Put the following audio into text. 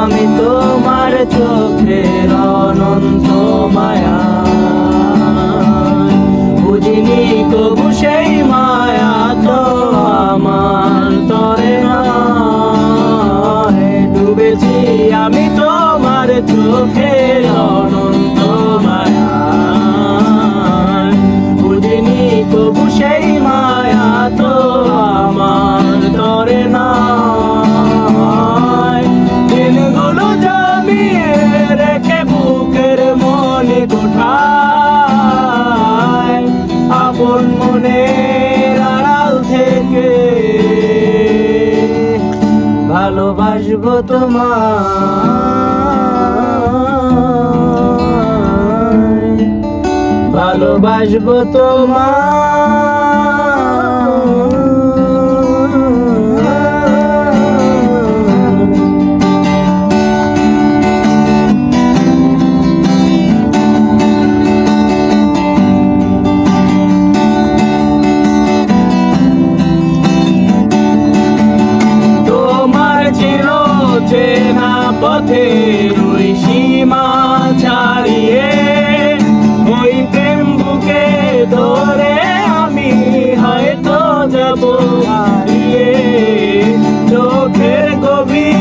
আমি তোমার চোখের অনন্ত মায়া, বুঝিনি তবু সেই মায়া তো আমার তরে নয়। ডুবেছি আমি তোমার চোখের অনন্ত মায়া, বুঝিনি তবু সেই মায়া তো আমার তরে নয়। দিনগুলো জমিয়ে রেখে বুকের মনে কোঠায়, আপন মনের আড়াল থেকে ভালোবাসবো তোমায়, ভালোবাসবো তোমায়। চেনা পথের ওই সীমা ছাড়িয়ে, ওই প্রেম বুকে ধরে আমি হয়তো যাব হারিয়ে। চোখের গভীর